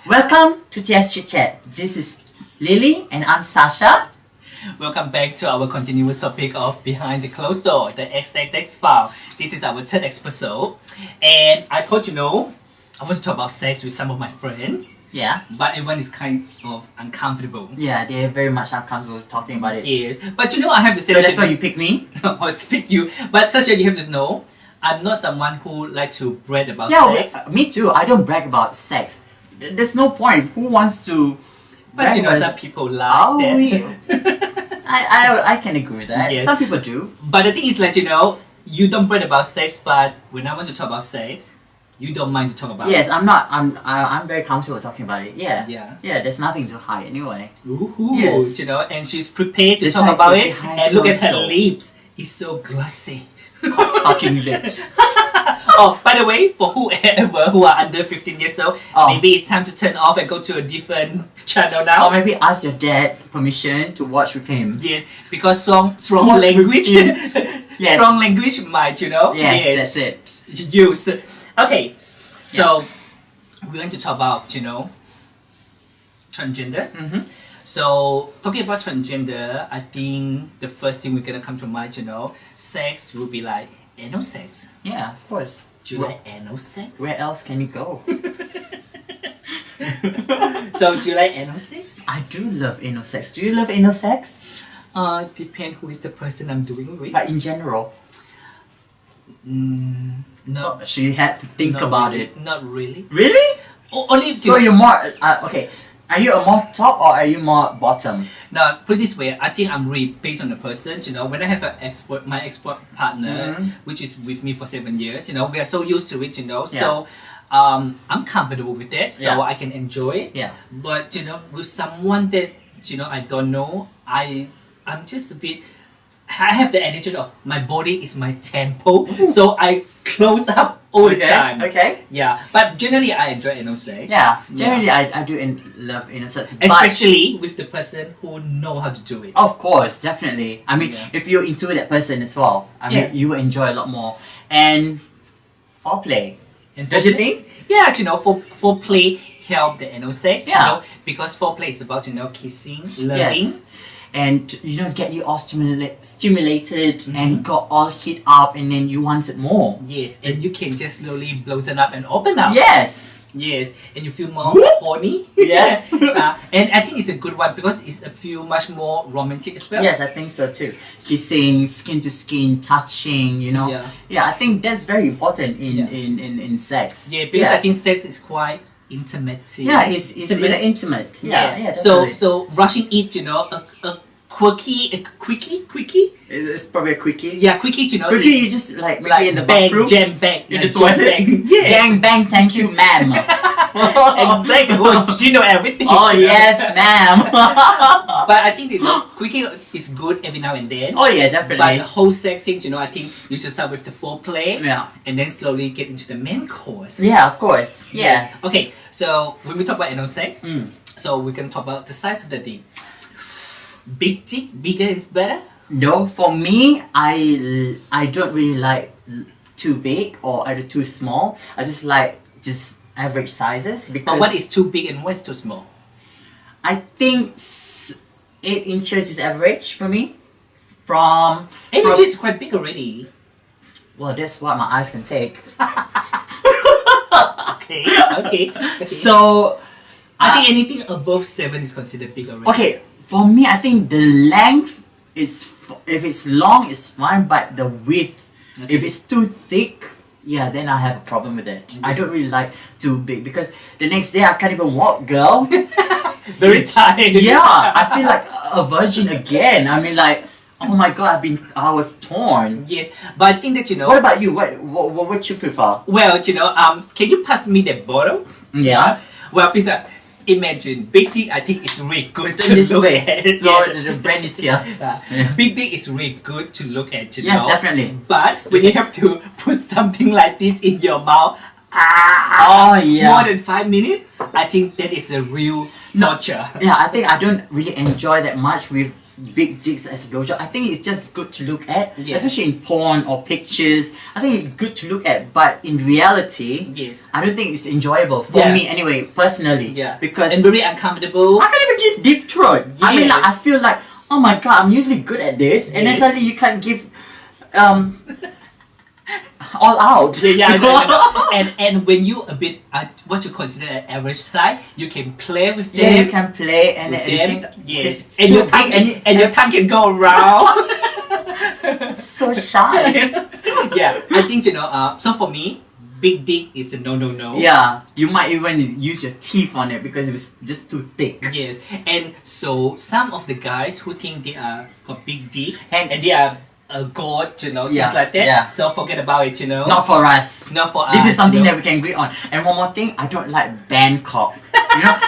Welcome to TsChitChat. This is Lilly and I'm Sasha. Welcome back to our continuous topic of Behind the Closed Door, the XXX file. This is our third episode, and I thought I want to talk about sex with some of my friends. Yeah. But everyone is kind of uncomfortable. Yeah, they're very much uncomfortable talking about it. Yes, but I have to say. So that's why you pick me? I'll pick you. But Sasha, you have to know, I'm not someone who like to brag about sex. Me too. I don't brag about sex. There's no point. Who wants to? But some people like that. I can agree with that. Yes. Some people do. But the thing is, you don't brag about sex, but when I want to talk about sex, you don't mind to talk about it. Yes, I'm not. I'm very comfortable talking about it. Yeah. Yeah. Yeah. There's nothing to hide anyway. Ooh, yes. and she's prepared to talk about it. And look at her lips. It's so glossy. Talking lips. Oh, by the way, for whoever who are under 15 years old, maybe it's time to turn off and go to a different channel now. Or maybe ask your dad permission to watch with him. Yes, because strong Watch language. Yes. Strong language might, Yes, that's it. Use. Okay, so we're going to talk about, transgender. Mm-hmm. So, talking about transgender, I think the first thing we're gonna come to mind, sex will be like anal sex. Yeah, of course. Do you like anal sex? Where else can you go? So, do you like anal sex? I do love anal sex. Do you love anal sex? Depend who is the person I'm doing with. But in general? No. She had to think about it. Not really. Really? Only. So you're more... okay. Are you a more top or are you more bottom? Now, put it this way, I think I'm really based on the person. When I have my expert partner, which is with me for 7 years, we are so used to it, So, I'm comfortable with that, so I can enjoy it. Yeah. But with someone that I don't know, I'm just a bit. I have the attitude of my body is my temple, so I close up all the time. Okay. Yeah, but generally I enjoy anal sex. Yeah, generally I do love anal sex. Especially with the person who know how to do it. Of course, definitely. I mean, if you're into that person as well, I mean, you will enjoy a lot more. And foreplay. And don't you think? Yeah, foreplay help the anal sex, because foreplay is about, kissing, loving. Yes. And get you all stimulated and got all hit up, and then you wanted more. Yes, and you can just slowly blossom up and open up. Yes. Yes, and you feel more horny. Yes. And I think it's a good one because it's a feel much more romantic as well. Yes, I think so too. Kissing, skin to skin, touching, Yeah, I think that's very important in sex. Yeah, because I think sex is quite intimate. Yeah, it's intimate. Yeah, definitely. So rushing it, a quickie. It's probably a quickie. Yeah, quickie, Quickie, you just maybe in the bathroom. Jam bang. In the toilet. Yeah. Gang bang, thank you, ma'am. Exactly, everything. Oh yes, ma'am. But I think quickie is good every now and then. Oh yeah, definitely. But the whole sex thing, I think you should start with the foreplay. Yeah. And then slowly get into the main course. Yeah, of course. Yeah. Okay, so when we talk about anal sex, so we can talk about the size of the dick. Big dick, bigger is better? No, for me, I don't really like too big or either too small. I just like average sizes. Because but what is too big and what is too small? I think 8 inches is average for me. From 8 inches is quite big already. Well, that's what my eyes can take. Okay. So I think anything above 7 is considered big already. Okay, for me, I think the length is, if it's long, it's fine, but the width, if it's too thick, then I have a problem with it. I don't really like too big because the next day I can't even walk, girl. Very tired. Yeah, I feel like a virgin again. I mean, like, oh my god, I was torn. Yes, but I think that What about you? What would you prefer? Well, can you pass me the bottle? Yeah. Well, please, imagine big dick. I think it's really good to this look way. at. So the brand is here. Big dick is really good to look at. Yes, definitely. But when you have to put something like this in your mouth, more than 5 minutes, I think that is a real torture. Yeah, I think I don't really enjoy that much with big dicks as a blowjob. I think it's just good to look at, Yeah. especially in porn or pictures. I think it's good to look at, but in reality, Yes. I don't think it's enjoyable for Yeah. me anyway, personally. Yeah. Because And very uncomfortable. I can't even give deep throat. I mean, like, I Yes. feel like, oh my god, I'm usually good at this, and then Yes. suddenly you can't give all out. Yeah, no. And when you a bit what you consider an average size, you can play with them. Yeah, you can play, and with at the them. same time, Yes. it's And too your tongue big and your tongue can go around. so shy. Yeah, I think so for me, big dick is a no. Yeah, you might even use your teeth on it because it was just too thick. Yes, and so some of the guys who think they are got big dick And- and they are a god, Yeah, things like that. yeah. So forget about it, Not for us. Not for us. This is something that we can agree on. And one more thing, I don't like band cock.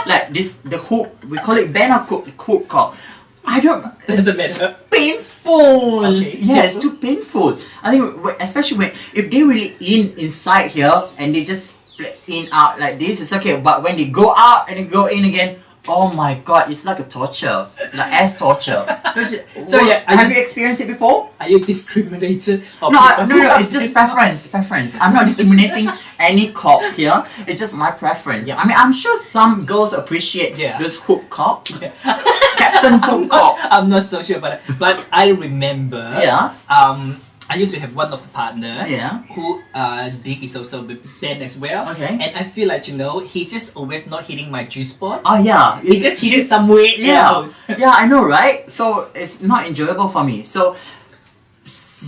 Like this, the hook, we call it band or hook cock. I don't. Doesn't It's matter. painful. Okay. Yeah, it's too painful. I think, especially when if they really inside here and they just in out like this, it's okay. But when they go out and they go in again, oh my god, it's like a torture, like ass torture. So yeah, have you experienced it before? Are you discriminated? Or No, people who no, are- it's just preference. I'm not discriminating any cock here. It's just my preference. Yeah. I mean, I'm sure some girls appreciate Yeah. this hook cock, Captain Hook cock. I'm not so sure about that. But I remember. Yeah. I used to have one of the partner. Yeah. Who dick is also bent as well. Okay. And I feel like he just always not hitting my G spot. Oh yeah. He just hit it somewhere Yeah. else. Yeah, I know, right? So it's not enjoyable for me. So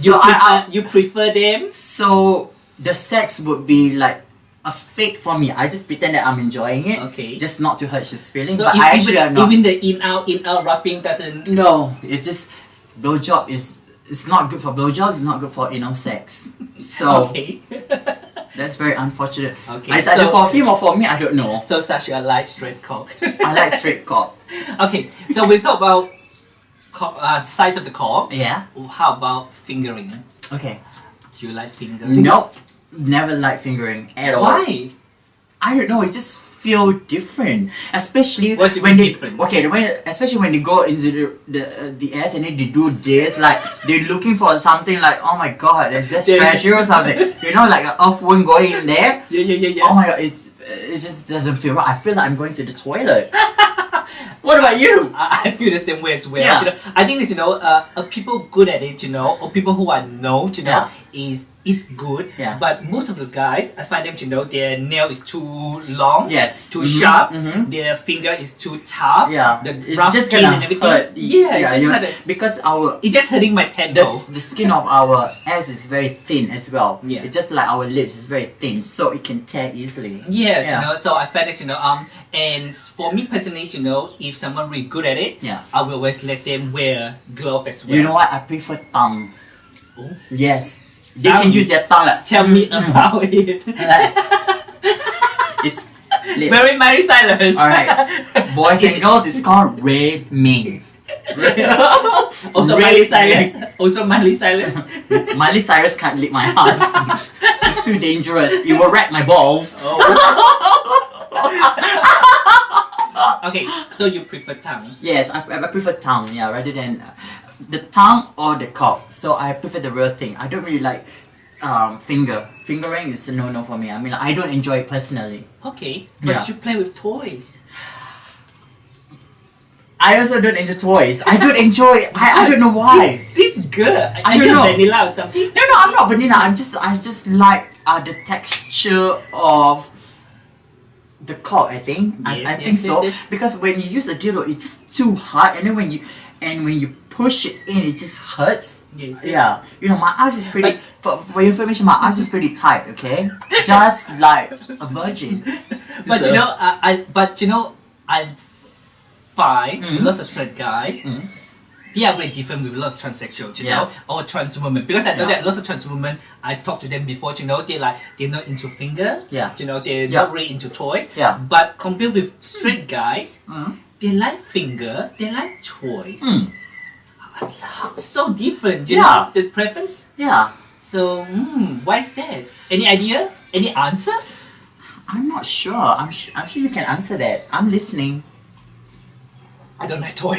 You prefer them? so the sex would be like a fake for me. I just pretend that I'm enjoying it. Okay. Just not to hurt his feelings. So but I actually am not. even the in out wrapping doesn't. No, it's just blowjob is it's not good for blowjobs. It's not good for anal sex. So Okay. that's very unfortunate. Okay, It's either so- for him or for me. I don't know. So Sasha likes straight cock. I like straight cock. Okay, so we talk about size of the cock. Yeah. How about fingering? Okay. Do you like fingering? Nope. Never like fingering at all. Why? I don't know. It just feel different, especially What do you when mean they different? especially when they go into the ass and then they do this, like they're looking for something like, oh my god, is this Yeah. treasure or something? Like an earthworm going in there. Yeah. Oh my god, it just doesn't feel right. I feel like I'm going to the toilet. What about you? I feel the same way as well. Yeah. I think it's people good at it, or people who are know, Yeah. is good. Yeah. But most of the guys, I find them, their nail is too long. Yes. Too Mhm, sharp. mhm. Their finger is too tough. Yeah, The it's rough just skin gonna and everything. hurt. Yeah, it just because our it's just hurting my tendon. the skin of our ass is very thin as well. Yeah. It's just like our lips is very thin, so it can tear easily. Yes, Yeah. so I find it, and for me personally, if someone really good at it, Yeah. I will always let them wear glove as well. You know what? I prefer tongue. Oh. Yes. They Tongue. can use their tongue like, Tell me about it. like it's Very Mary Cyrus. alright. Boys and girls, it's called Ray Ming. Also Miley Cyrus. Also Miley Cyrus. Miley Cyrus can't lick my ass. It's too dangerous. It will wreck my balls. Oh. Okay, so you prefer tongue. Yes, I prefer tongue, yeah, rather than the tongue or the cock. So I prefer the real thing. I don't really like fingering is the no for me. I mean, I don't enjoy it personally. Okay, but Yeah. you play with toys. I also don't enjoy toys. I don't enjoy. I don't know why. This girl, I are don't you know. vanilla or something? No, I'm not vanilla. I just like the texture of the cock. I think. I Yes, think yes, so. yes, yes. Because when you use the dildo, it's just too hard, and then when you push it in, it just hurts. Yes, yes. Yeah, my ass is pretty. For your information, my ass is pretty tight. Okay, just like a virgin. But So- I find Mhm. lots of straight guys. Mhm. They are very different with lots of transsexual, Yeah. or trans women. Because I know Yeah. that lots of trans women, I talked to them before, they're not into finger, Yeah. they're Yeah. not really into toy. Yeah. But compared with straight guys, Mm. they like finger, they like toys. Mm. So different, you Yeah. know, the preference. Yeah, So, why is that? Any idea? Any answer? I'm not sure. I'm sure you can answer that. I'm listening. I don't like toy.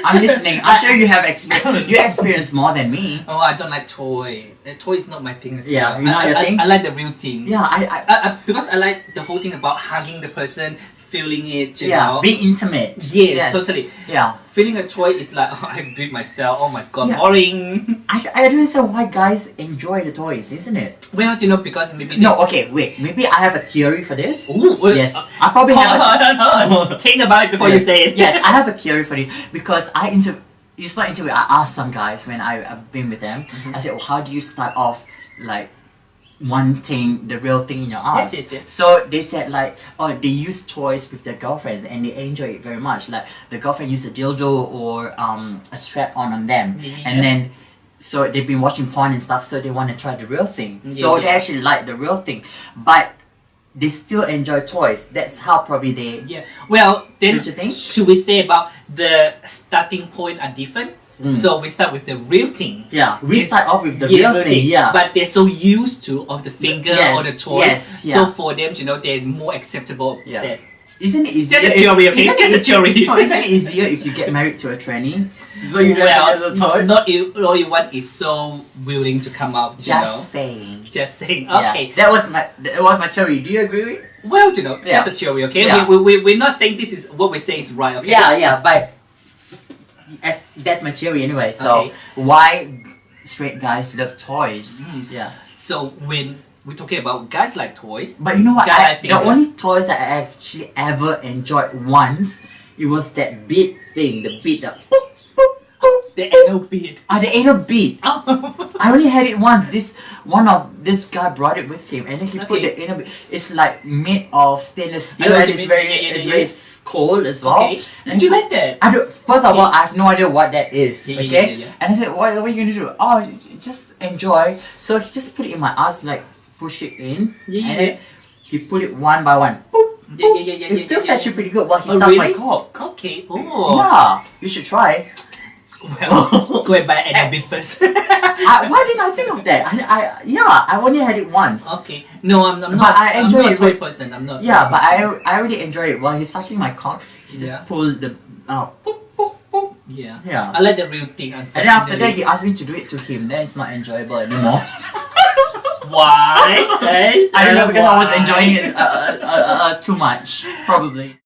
I'm listening. I'm sure you have experience. You experience more than me. Oh, I don't like toy. Toy is not my thing as Yeah, well. not your thing? I like the real thing. Yeah, Because I like the whole thing about hugging the person, feeling it, you yeah, know. being intimate. Yes, totally. Yeah. Feeling a toy is like, oh, I have to do it myself. Oh my god, Yeah. boring. I don't understand why guys enjoy the toys, isn't it? Well, you know, because maybe No, okay, wait. Maybe I have a theory for this. Ooh, well, Yes, I probably have a think about it before you say it. Yes, I have a theory for this because it's not interview. I asked some guys when I've been with them. I said, well, how do you start off like wanting the real thing in your ass? Yes. So they said like, oh, they use toys with their girlfriends and they enjoy it very much. Like the girlfriend used a dildo or a strap on them, and then so they've been watching porn and stuff. So they want to try the real thing. So they actually like the real thing, but they still enjoy toys. That's how probably they. Yeah. Well, then Don't you think? should we say about the starting point are different? So we start with the real thing. Yeah, we start off with the real thing. Yeah, but they're so used to of the finger or the toys. Yes, yeah. So for them, you know, they're more acceptable. Yeah. That. Isn't it easier? Just a theory, okay? Just a theory. No, isn't it easier if you get married to a tranny? So you don't have as a toy? Not everyone is so willing to come out. Just saying. Just saying. Yeah. Okay. That was my theory. Do you agree with? Well, you know, just a theory, okay? Yeah. We're not saying this is what we say is right, okay? Yeah, but that's my theory anyway. So why straight guys love toys? Yeah. So when we're talking about guys like toys, But you know what? Guy The only toys that I actually ever enjoyed once, it was that beat thing, the beat that. the anal bead. The anal bead. Oh. I only had it once. This guy brought it with him, and then he put the anal bead. It's like made of stainless steel, and it's very cold as well. Okay. Did you like that? First of all, I have no idea what that is. Yeah, Okay, yeah. and I said, "What are you gonna do?" Oh, just enjoy. So he just put it in my ass, like push it in, and then he put it one by one. Boop, boop. It feels actually pretty good. While he sucked my cock. Okay. Oh. Yeah, you should try. Well, go and buy an anal bead first. Why didn't I think of that? I only had it once. Okay. No, I'm not. But I enjoy I'm not it. a toy person. I'm not. Yeah, but I really enjoyed it. While he's sucking my cock, he just pulled the boop, boop, boop. Yeah. Yeah. I like the real thing. And then after that, he asked me to do it to him. Then it's not enjoyable anymore. Why? I don't know, because I was enjoying it too much, probably.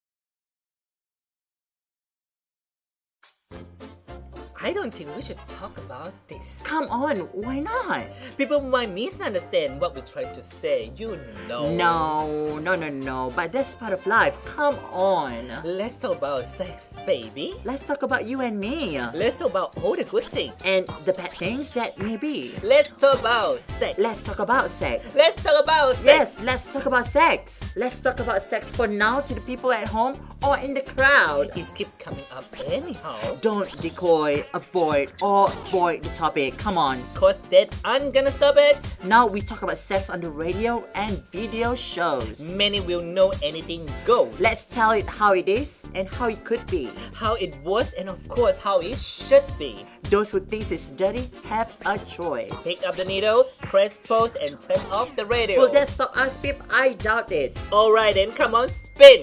I don't think we should talk about this. Come on, why not? People might misunderstand what we're trying to say, you know. No. But that's part of life. Come on. Let's talk about sex, baby. Let's talk about you and me. Let's talk about all the good things. And the bad things that may be. Let's talk about sex. Let's talk about sex. Let's talk about sex. Yes, let's talk about sex. Let's talk about sex for now to the people at home or in the crowd. It keep coming up anyhow. Don't decoy, avoid, or void the topic. Come on. Cause that I'm gonna stop it. Now we talk about sex on the radio and video shows. Many will know anything go. Let's tell it how it is and how it could be. How it was and of course how it should be. Those who think it's dirty have a choice. Pick up the needle, press pause and turn off the radio. Will that stop us, Pip? I doubt it. Alright then, come on, spin.